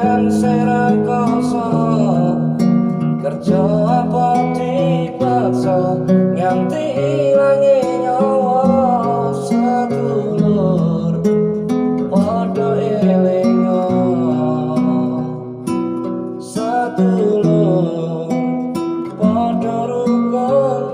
yen sira koso kerja apa dipaksa nganti ilange nyawa sedulur padha elinga sedulur padha rukun.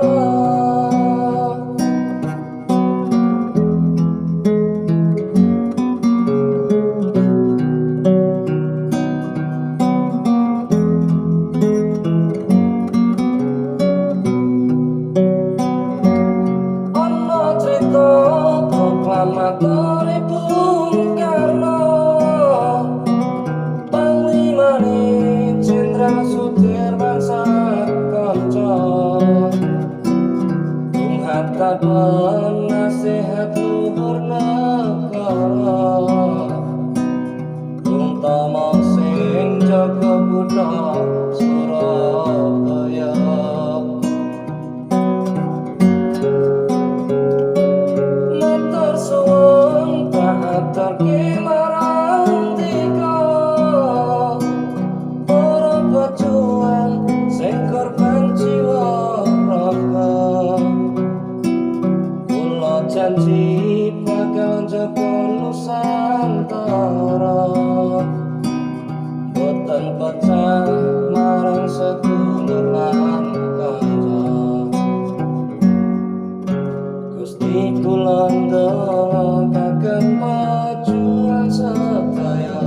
Proklamator Bung Karno Panglimane Jenderal Sudirman sakanca Bung Hatta penasihat luhur negara Bung Tomo sing jaga kutha Surabaya aturke marang dika para pejuang sing korban jiwa raga kula janji bakal jaga Nusantara boten pecah marang sedulur lan kanca Gusti kula ndongakaken majuan sedaya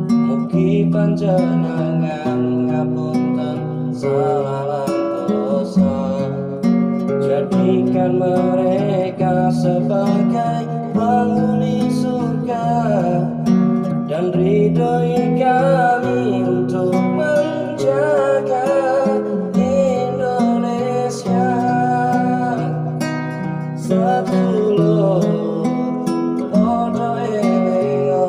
mugi panjenengan ngapunten salah dosa jadikan mereka sebagai penghuni surga dan ridhoi kami untuk menjaga Indonesia sedulur padha elinga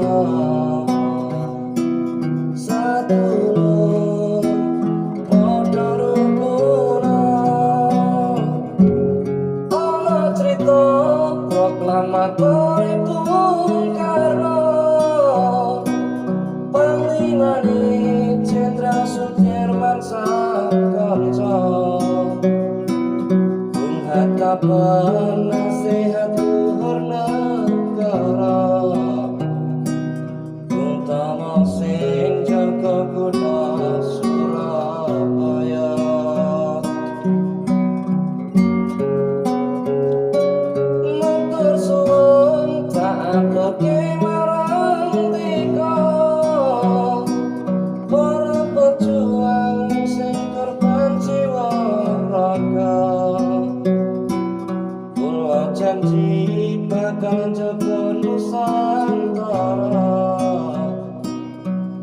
sedulur padha rukuna ana crita proklamator Bung Karno Panglimane Jenderal Sudirman sakanca Bung Hatta penasihat luhur negara Bung Tomo sing jaga kutha Surabaya matur suwun tak aturke marang dika para pejuang sing korban jiwa raga janji bakal jaga Nusantara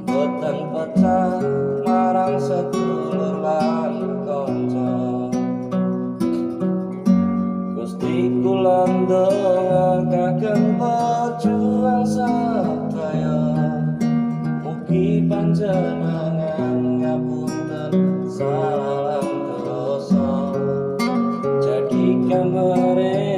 boten pecah marang sedulur lan kanca Gusti kula ndongakaken pejuang sedaya mugi panjenengan ngapunten salah dosa jadikan mereka